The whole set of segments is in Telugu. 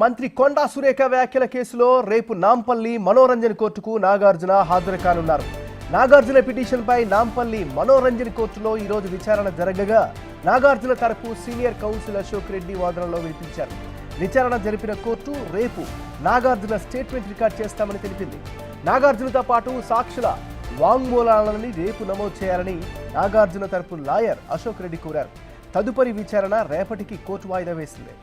మంత్రి కొండా సురేఖ వ్యాఖ్యల కేసులో రేపు నాంపల్లి మనోరంజన్ కోర్టుకు నాగార్జున హాజరు కానున్నారు. నాగార్జున పిటిషన్పై నాంపల్లి మనోరంజన్ కోర్టులో ఈరోజు విచారణ జరగగా నాగార్జున తరపు సీనియర్ కౌన్సిల్ అశోక్ రెడ్డి వాదనలో వినిపించారు. విచారణ జరిపిన కోర్టు రేపు నాగార్జున స్టేట్మెంట్ రికార్డ్ చేస్తామని తెలిపింది. నాగార్జునతో పాటు సాక్షుల వాంగ్మూలాలని రేపు నమోదు చేయాలని నాగార్జున తరపు లాయర్ అశోక్ రెడ్డి కోరారు. తదుపరి విచారణ రేపటికి కోర్టు వాయిదా వేసింది.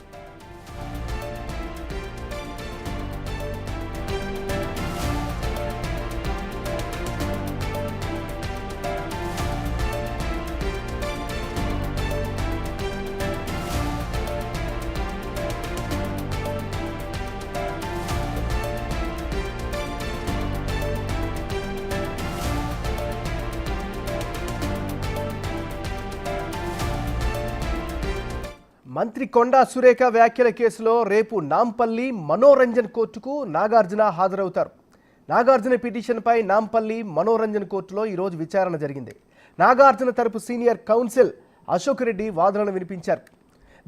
మంత్రి కొండా సురేఖ వ్యాఖ్యల కేసులో రేపు నాంపల్లి మనోరంజన్ కోర్టుకు నాగార్జున హాజరవుతారు. నాగార్జున పిటిషన్పై నాంపల్లి మనోరంజన్ కోర్టులో ఈరోజు విచారణ జరిగింది. నాగార్జున తరపు సీనియర్ కౌన్సిల్ అశోక్ రెడ్డి వాదనలు వినిపించారు.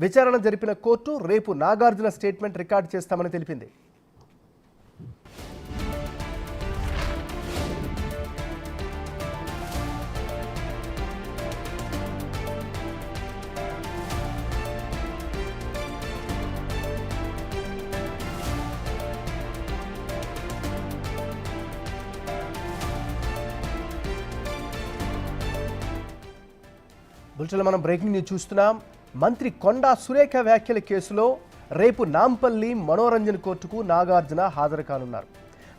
విచారణ జరిపిన కోర్టు రేపు నాగార్జున స్టేట్మెంట్ రికార్డు చేస్తామని తెలిపింది. బులెటిన్లో మనం బ్రేకింగ్ న్యూస్ చూస్తున్నాం. మంత్రి కొండా సురేఖ వ్యాఖ్యల కేసులో రేపు నాంపల్లి మనోరంజన్ కోర్టుకు నాగార్జున హాజరు కానున్నారు.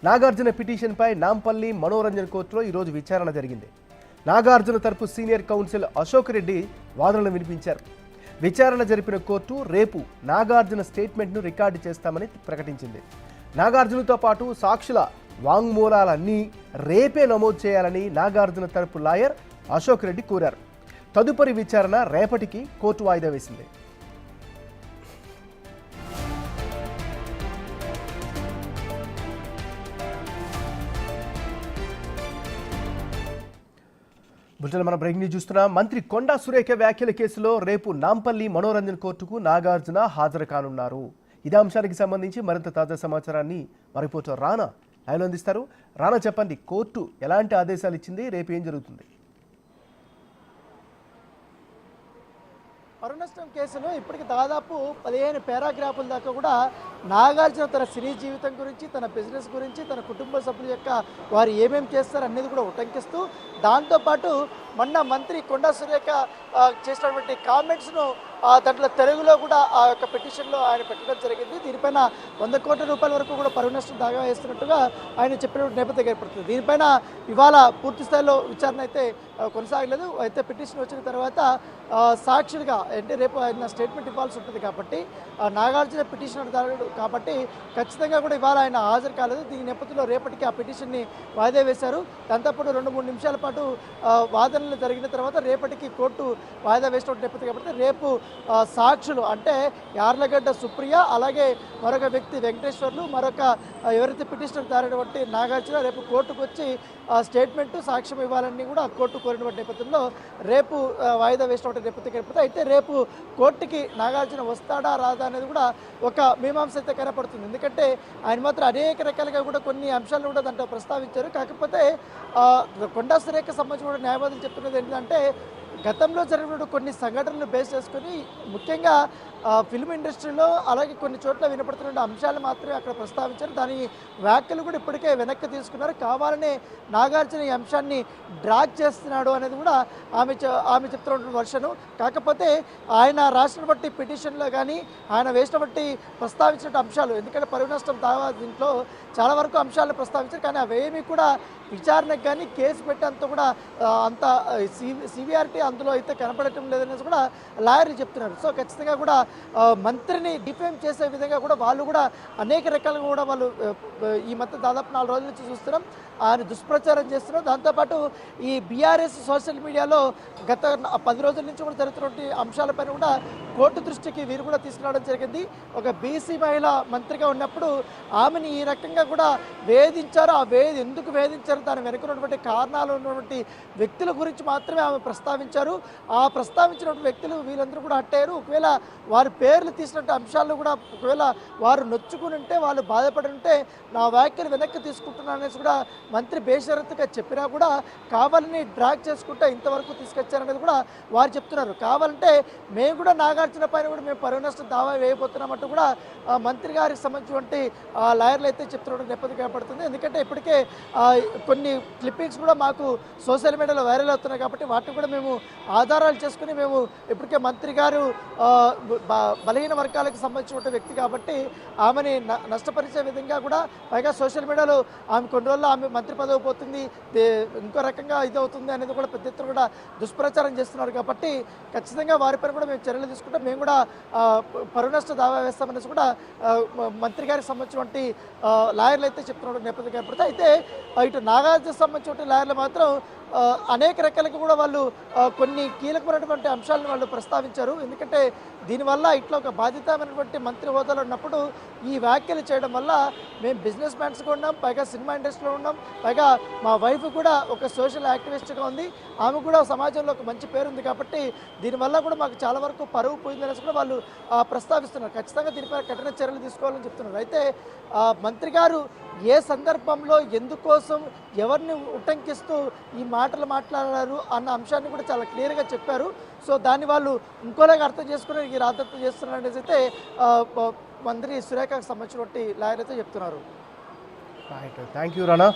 నాగార్జున పిటిషన్పై నాంపల్లి మనోరంజన్ కోర్టులో ఈరోజు విచారణ జరిగింది. నాగార్జున తరపు సీనియర్ కౌన్సిల్ అశోక్ రెడ్డి వాదనలు వినిపించారు. విచారణ జరిపిన కోర్టు రేపు నాగార్జున స్టేట్మెంట్ను రికార్డు చేస్తామని ప్రకటించింది. నాగార్జునతో పాటు సాక్షుల వాంగ్మూలాలన్నీ రేపే నమోదు చేయాలని నాగార్జున తరపు లాయర్ అశోక్ రెడ్డి కోరారు. తదుపరి విచారణ రేపటికి కోర్టు వాయిదా వేసింది. బులెటిన్ మన బ్రేకింగ్ న్యూస్ చూస్తున్నాం. మంత్రి కొండా సురేఖ వ్యాఖ్యల కేసులో రేపు నాంపల్లి మనోరంజన్ కోర్టుకు నాగార్జున హాజరు కానున్నారు. ఇదే అంశానికి సంబంధించి మరింత తాజా సమాచారాన్ని మా రిపోర్టర్ రానా లైవ్లో అందిస్తారు. రానా, చెప్పండి, కోర్టు ఎలాంటి ఆదేశాలు ఇచ్చింది, రేపు ఏం జరుగుతుంది? పరునష్టం కేసులో ఇప్పటికి దాదాపు 15 పారాగ్రాఫుల దాకా కూడా నాగార్జున తన సినీ జీవితం గురించి, తన బిజినెస్ గురించి, తన కుటుంబ సభ్యుల యొక్క వారు ఏమేమి చేస్తారు అనేది కూడా ఉటంకిస్తూ, దాంతోపాటు మొన్న మంత్రి కొండా సురేఖ చేసినటువంటి కామెంట్స్ను దాంట్లో తెలుగులో కూడా ఆ యొక్క పిటిషన్లో ఆయన పెట్టడం జరిగింది. దీనిపైన 100 కోట్ల రూపాయల వరకు కూడా పరువు నష్టం దాగా వేస్తున్నట్టుగా ఆయన చెప్పిన నేపథ్యం ఏర్పడుతుంది. దీనిపైన ఇవాళ పూర్తి స్థాయిలో విచారణ అయితే కొనసాగలేదు. అయితే పిటిషన్ వచ్చిన తర్వాత సాక్షులుగా అంటే రేపు ఆయన స్టేట్మెంట్ ఇవ్వాల్సి ఉంటుంది కాబట్టి నాగార్జున పిటిషన్ కాబట్టి ఖచ్చితంగా కూడా ఇవాళ ఆయన హాజరు కాలేదు. దీని నేపథ్యంలో రేపటికి ఆ పిటిషన్ని వాయిదా వేశారు. దాంతోపాటు 2-3 నిమిషాల పాటు వాదనలు జరిగిన తర్వాత రేపటికి కోర్టు వాయిదా వేసిన నేపథ్యం కాబట్టి రేపు సాక్షులు అంటే యార్లగడ్డ సుప్రియ, అలాగే మరొక వ్యక్తి వెంకటేశ్వర్లు, మరొక ఎవరైతే పిటిషనర్ దారినటువంటి నాగార్జున రేపు కోర్టుకు వచ్చి స్టేట్మెంట్ సాక్ష్యం ఇవ్వాలని కూడా కోర్టు కోరినటువంటి నేపథ్యంలో రేపు వాయిదా వేసినటువంటి నేపథ్యం ఏర్పడుతుంది. అయితే రేపు కోర్టుకి నాగార్జున వస్తాడా రాదా అనేది కూడా ఒక మీమాంస అయితే కనపడుతుంది. ఎందుకంటే ఆయన మాత్రం అనేక రకాలుగా కూడా కొన్ని అంశాలను కూడా దాంట్లో ప్రస్తావించారు. కాకపోతే కొండా సురేఖ సంబంధించిన న్యాయవాదులు చెప్తున్నది ఏంటంటే గతంలో జరిగిన కొన్ని సంఘటనలు బేస్ చేసుకుని ముఖ్యంగా ఫిల్మ్ ఇండస్ట్రీలో అలాగే కొన్ని చోట్ల వినపడుతున్న అంశాలు మాత్రమే అక్కడ ప్రస్తావించారు. దాని వ్యాఖ్యలు కూడా ఇప్పటికే వెనక్కి తీసుకున్నారు. కావాలనే నాగార్జున ఈ అంశాన్ని డ్రాగ్ చేస్తున్నాడు అనేది కూడా ఆమె చెప్తున్న వర్షను. కాకపోతే ఆయన రాసిన బట్టి పిటిషన్లో కానీ ఆయన వేసిన బట్టి ప్రస్తావించిన అంశాలు, ఎందుకంటే పరువు నష్టం దావా దీంట్లో చాలా వరకు అంశాలను ప్రస్తావించారు. కానీ అవేమీ కూడా విచారణకు కానీ కేసు పెట్టేంత కూడా అంత సివియారిటీ అందులో అయితే కనపడటం లేదనేసి కూడా లాయర్లు చెప్తున్నారు. సో ఖచ్చితంగా కూడా మంత్రిని డిఫేమ్ చేసే విధంగా కూడా వాళ్ళు కూడా అనేక రకాలుగా కూడా వాళ్ళు ఈ మధ్య దాదాపు 4 రోజుల నుంచి చూస్తున్నాం ఆయన దుష్ప్రచారం చేస్తున్నారు. దాంతోపాటు ఈ బీఆర్ఎస్ సోషల్ మీడియాలో గత 10 రోజుల నుంచి కూడా జరుగుతున్నటువంటి అంశాలపైన కూడా కోర్టు దృష్టికి వీరు కూడా తీసుకురావడం జరిగింది. ఒక బీసీ మహిళ మంత్రిగా ఉన్నప్పుడు ఆమెని ఈ రకంగా కూడా వేధించారు. ఎందుకు వేధించారు, దాని వెనుక ఉన్నటువంటి కారణాలు ఉన్నటువంటి వ్యక్తుల గురించి మాత్రమే ఆమె ప్రస్తావించారు. ఆ ప్రస్తావించినటువంటి వ్యక్తులు వీళ్ళందరూ కూడా అట్టారు. ఒకవేళ వారి పేర్లు తీసినట్టు అంశాలు కూడా ఒకవేళ వారు నొచ్చుకుని ఉంటే, వాళ్ళు బాధపడి ఉంటే నా వ్యాఖ్యలు వెనక్కి తీసుకుంటున్నాను అనేసి కూడా మంత్రి బేషరతుగా చెప్పినా కూడా కావాలని డ్రాగ్ చేసుకుంటే ఇంతవరకు తీసుకొచ్చారనేది కూడా వారు చెప్తున్నారు. కావాలంటే మేము కూడా నాగార్జున పైన కూడా మేము పరువు నష్టం దావా వేయబోతున్నామంటూ కూడా మంత్రి గారికి సంబంధించినటువంటి లాయర్లు అయితే చెప్తున్న నేపథ్యం కనపడుతుంది. ఎందుకంటే ఇప్పటికే కొన్ని క్లిప్పింగ్స్ కూడా మాకు సోషల్ మీడియాలో వైరల్ అవుతున్నాయి కాబట్టి వాటిని కూడా మేము ఆధారాలు చేసుకుని మేము ఇప్పటికే మంత్రి గారు బలహీన వర్గాలకు సంబంధించిన వ్యక్తి కాబట్టి ఆమెని నష్టపరిచే విధంగా కూడా, పైగా సోషల్ మీడియాలో ఆమె కొన్ని రోజుల్లో ఆమె మంత్రి పదవి పోతుంది, ఇంకో రకంగా ఇది అవుతుంది అనేది కూడా పెద్ద ఎత్తున కూడా దుష్ప్రచారం చేస్తున్నారు కాబట్టి ఖచ్చితంగా వారిపైన కూడా మేము చర్యలు తీసుకుంటాం, మేము కూడా పరువు నష్ట దావా వేస్తామనేసి కూడా మంత్రి గారికి సంబంధించినటువంటి లాయర్లు అయితే చెప్తున్న నేపథ్యం కనపడుతుంది. అయితే ఇటు నాగార్జున సంబంధించిన లాయర్లు మాత్రం అనేక రకాలుగా కూడా వాళ్ళు కొన్ని కీలకమైనటువంటి అంశాలను వాళ్ళు ప్రస్తావించారు. ఎందుకంటే దీనివల్ల ఇట్లా ఒక బాధ్యతమైనటువంటి మంత్రి హోదాలో ఉన్నప్పుడు ఈ వ్యాఖ్యలు చేయడం వల్ల మేము బిజినెస్ మ్యాన్స్గా ఉన్నాం, పైగా సినిమా ఇండస్ట్రీలో ఉన్నాం, పైగా మా వైఫ్ కూడా ఒక సోషల్ యాక్టివిస్ట్గా ఉంది, ఆమె కూడా సమాజంలో ఒక మంచి పేరు ఉంది కాబట్టి దీనివల్ల కూడా మాకు చాలా వరకు పరువు పోయిందనేసి కూడా వాళ్ళు ప్రస్తావిస్తున్నారు. ఖచ్చితంగా దీనిపై కఠిన చర్యలు తీసుకోవాలని చెప్తున్నారు. అయితే మంత్రి గారు ఏ సందర్భంలో ఎందుకోసం ఎవరిని ఉటంకిస్తూ ఈ మాటలు మాట్లాడారు అన్న అంశాన్ని కూడా చాలా క్లియర్గా చెప్పారు. సో దాన్ని వాళ్ళు ఇంకోలాగా అర్థం చేసుకుని ఈ రాద్ధాంతం చేస్తున్నారు అనేసి అయితే మంత్రి సురేఖకు సంబంధించినటువంటి లాయర్ అయితే చెప్తున్నారు. Thank you Rana.